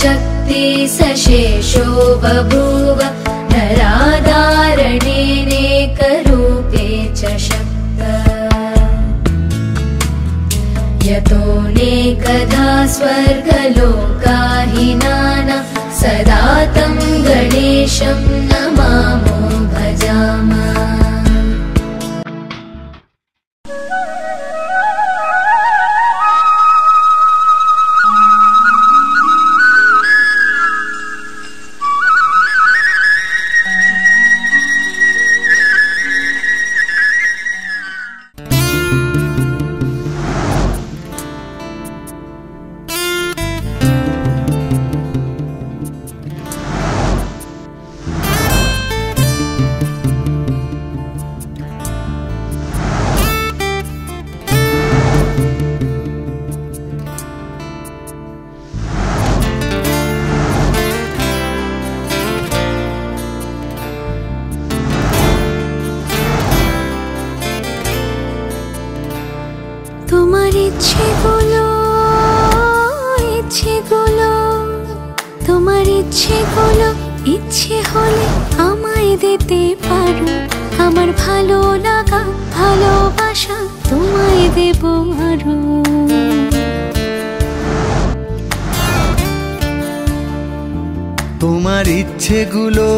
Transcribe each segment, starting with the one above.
शक्ति सशेषो बभूव नराधारणेनेकरूपे च शक्तः यतोऽनेकधा स्वर्गलोकाहिनानां सदा तं गणेशं नमामो भजामः। তোমার ইচ্ছেগুলো তোমার ইচ্ছেগুলো ইচ্ছে হলে আমায় দিতে পারো। আমার ভালো লাগা ভালোবাসা তোমায় দেব আরো। তোমার ইচ্ছেগুলো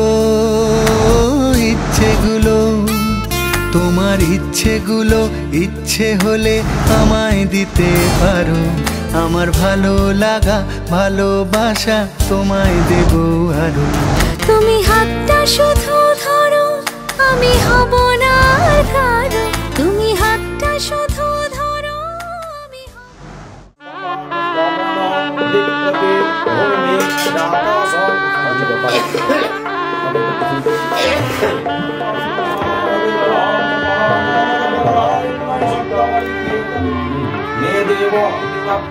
তোমার ইচ্ছেগুলো ইচ্ছে হলে আমায় দিতে পারো। আমার ভালো লাগা ভালোবাসা তোমায় দেব আরো। তুমি হাতটা শুধু ধরো, আমি হব না কারো। তুমি হাতটা শুধু ধরো, আমি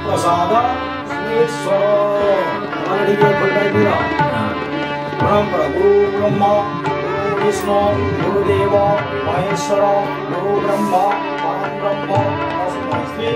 प्रसाद गुरु ब्रह्मा गुरु विष्णु गुरुदेव महेश्वर गुरु ब्रह्मा परम ब्रह्म तस्मै श्री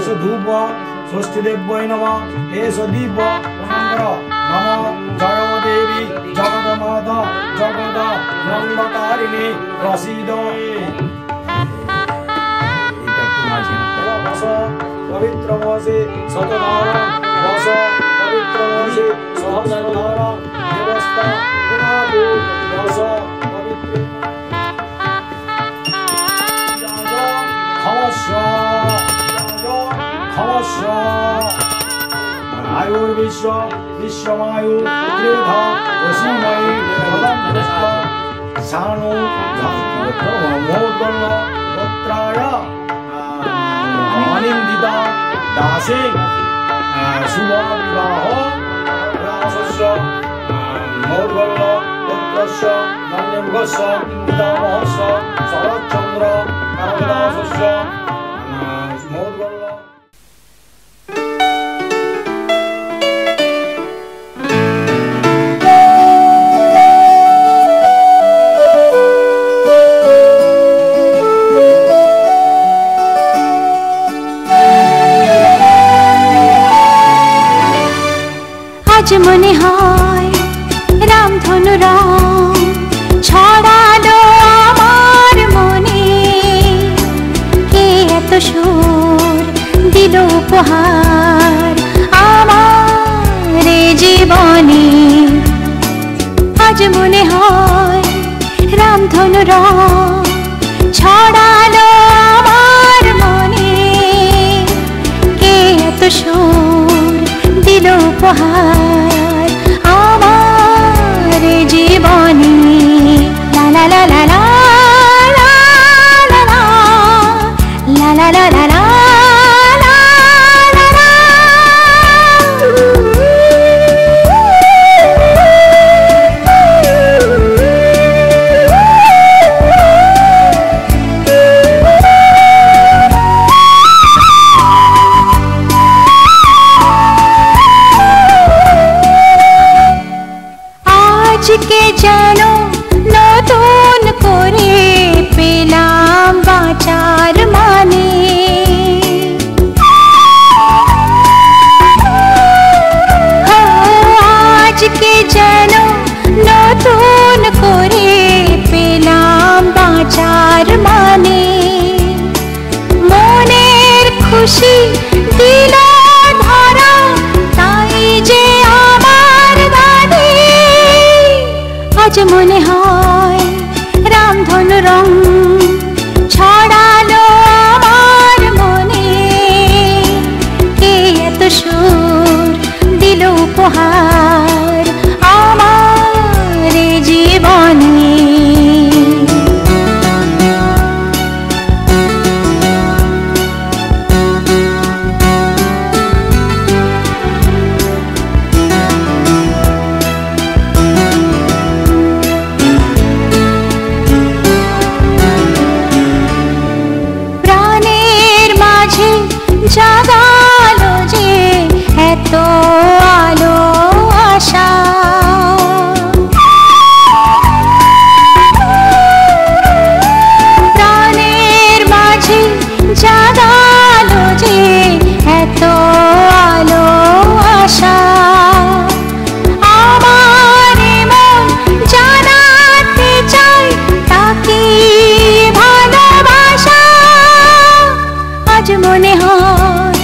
एष धूप षष्ठीदेव्यै नमः एष दीप नमः जगदेवी जगन्माता जगदा नंदकारिणी प्रसीद पवित्र वसे शतधारा वस पवित्र वसे सहस्रधारा देवस्था पुनातु वस पवित्र खवस्य आयुर्विश्व विश्वमायु त्रिधा वसीमयी भवन्नस्ता सानु मोदगल्ल गोत्राय अनिन्दिता दासे शुभ विवाह रासस्य मोदगल्ल गोत्रस्य नन्यमुखस्य पितामहस्य शरच्चन्द्र कालिदासस्य मोदगल्ल মনে হয় রামধনু রং ছড়ালো আমার মনে কে এত সুর দিল উপহার আমার জীবনে আজ মনে হয় রামধনু রং ছড়ালো আমার মনে কে এত সুর দিল উপহার আমার জীবনে লা লা লা লা লা লা লা লা লা লা লা আজকে যেন নতুন করে পেলাম বাঁচার মানে আজকে যেন নতুন করে পেলাম বাঁচার মানে মনের খুশি দিল ধরা তাই যে আমার দাদি আজ মনে হয় রামধনু রং ছড়ালো আমার মনে কে এত সুর দিল উপহার আমার জীবনে জাগালো যে এত আলো আশা প্রাণের মাঝে জাগালো যে এত আলো আশা আমার মন জানাতে চাই তাকে ভালোবাসা আজ মনে হয়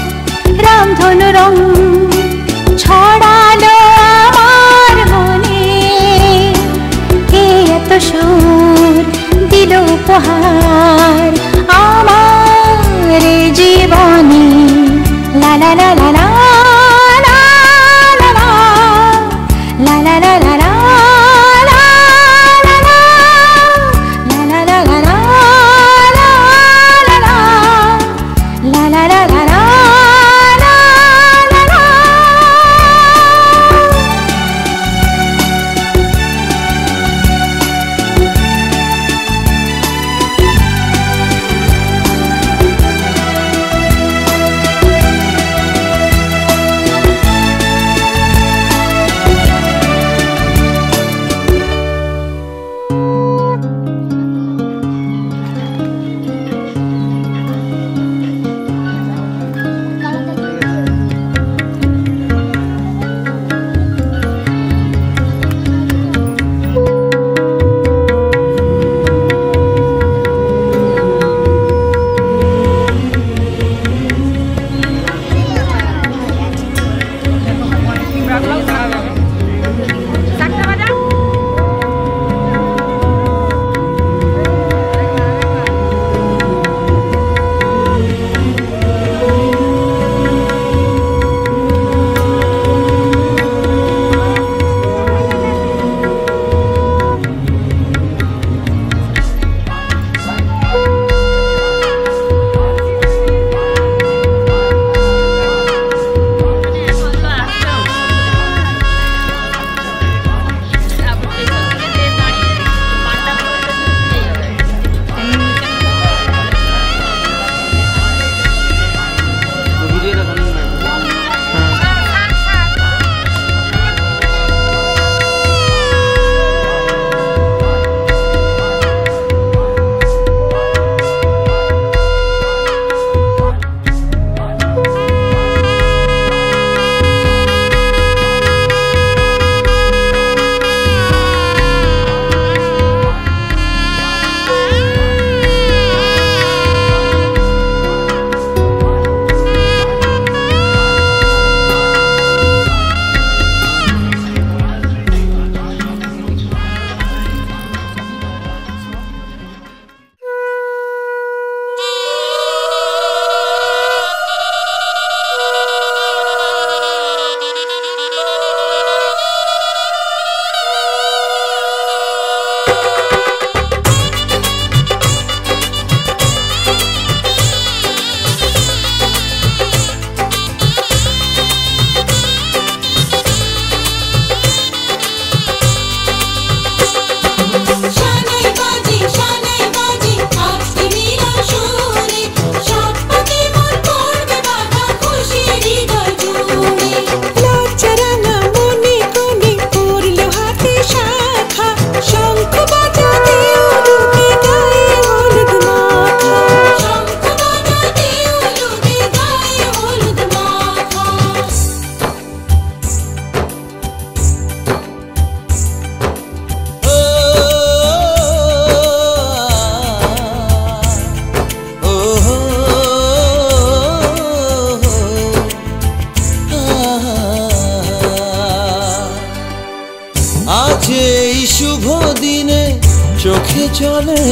চলে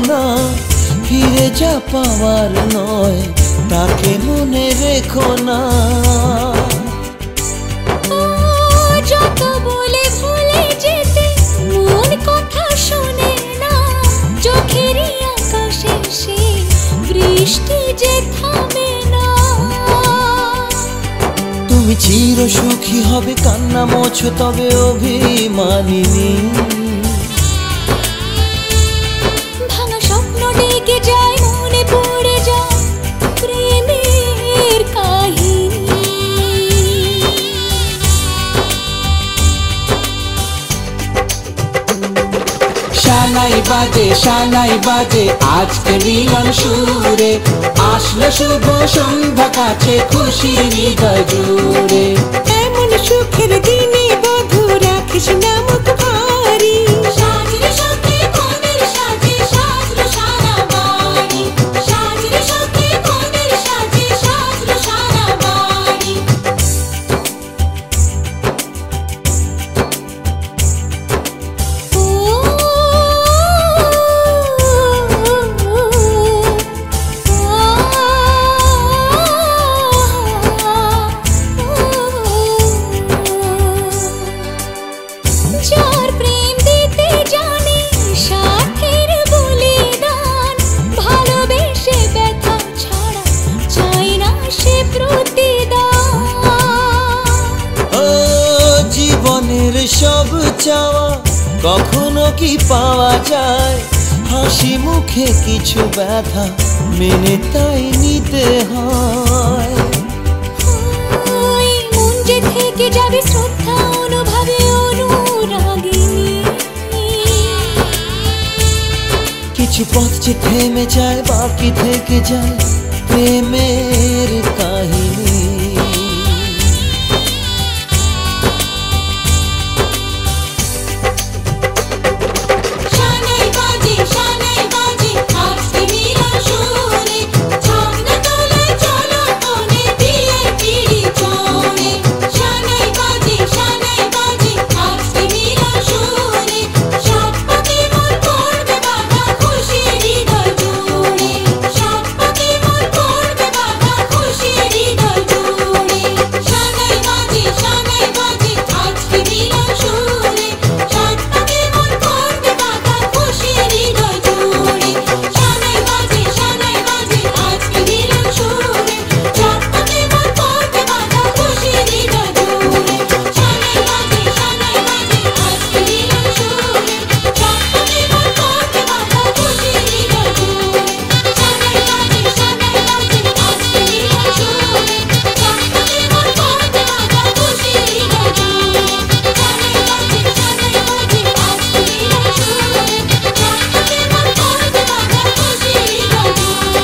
না ফিরে যা পাওয়ার নয় তাকে মনে রেখো না যত বলে ভুলে যেতে মন কথা শোনে না চোখেরই আকাশে সে বৃষ্টি যে থামে না তুমি চির সুখী হবে কান্না মোছো তবে অভিমানিনী ভাঙা স্বপ্ন ডেকে যায় মনে পড়ে যায় প্রেমের কাহিনী শানাই বাজে আজকে মিলন সুরে আসলো শুভ সন্ধ্যা কাছে খুশির হৃদয় জুড়ে এমন সুখের দিনে বধূ রাখিস না মুখ ভারী সাজরে সাথে কোনের সাজে সাজলো সারা বাড়ি সাজরে সাথে কোনের সাজে সাজলো সারা বাড়ি যার প্রেম দিতে জানে সাথের বলিদান ভালোবেসে ব্যথা ছাড়া চাই না সে প্রতিদান ও জীবনের সব চাওয়া কখনো কি পাওয়া যায় হাসি মুখে কিছু ব্যথা মেনে তাই নিতে হয় ওই মন যে থেকে যাবে শ্রদ্ধা অনুভবে অনুরাগিনী কিছু পথ যে থেমে যায় বাকি থেকে যায় প্রেমের কাহিনী শানাই বাজে আজকে মিলন সুরে ঝাঁকনা তোলে চলো কোনে বিয়ের পিড়ি চড়ে শানাই বাজে আজকে মিলন সুরে সাত পাকে মন করবে বাধা খুশির হৃদয় জুড়ে সাত পাকে মন করবে বাধা খুশির হৃদয় জুড়ে শানাই বাজে আজকে মিলন সুরে সাত পাকে মন করবে বাধা খুশির হৃদয় জুড়ে শানাই বাজে আজকে মিলন সুরে সাত পাকে মন করবে বাধা খুশির হৃদয় জুড়ে শানাই বাজে আজকে মিলন সুরে সাত পাকে মন করবে বাধা খুশির হৃদয় জুড়ে শানাই বাজে আজকে মিলন সুরে সাত পাকে মন করবে বাধা খুশির হৃদয় জুড়ে শানাই বাজে আজকে মিলন সুরে সাত পাকে মন করবে বাধা খুশির হৃদয় জুড়ে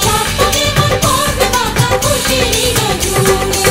সাত পাকে মন করবে বাধা খুশির হৃদয় জুড়ে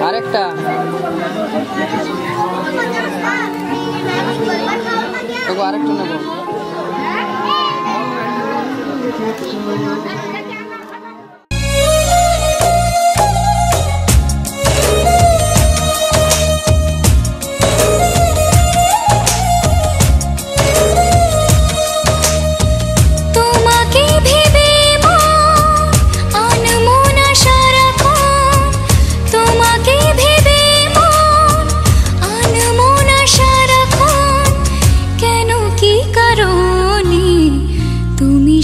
আরেকটা তবু আরেকটা নেবো। তুমি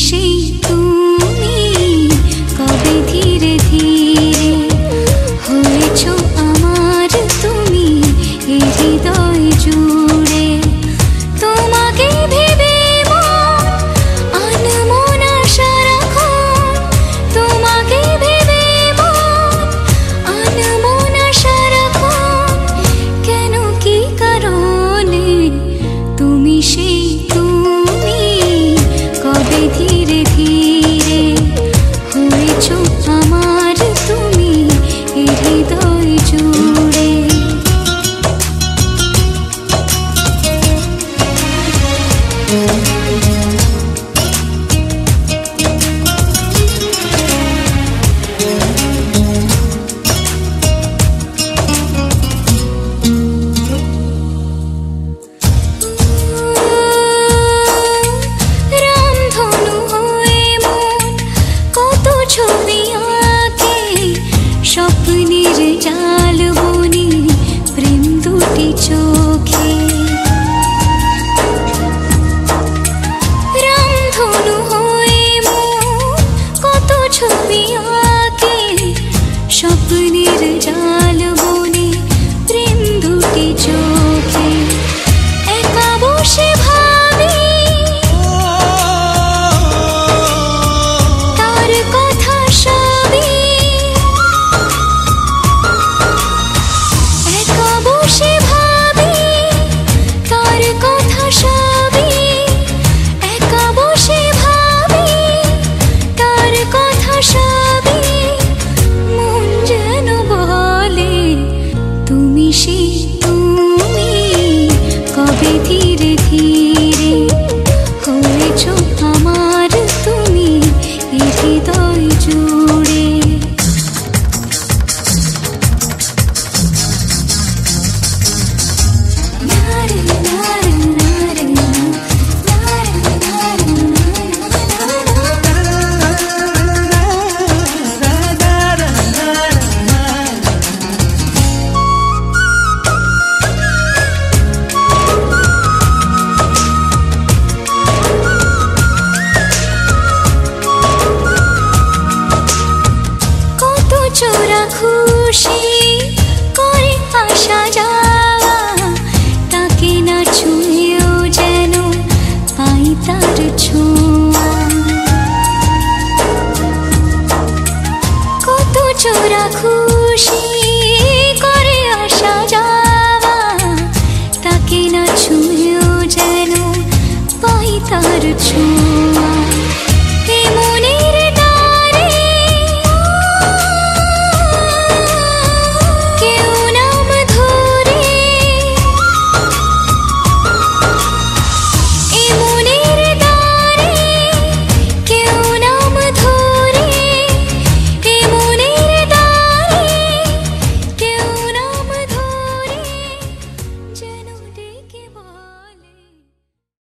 কবে ধীরে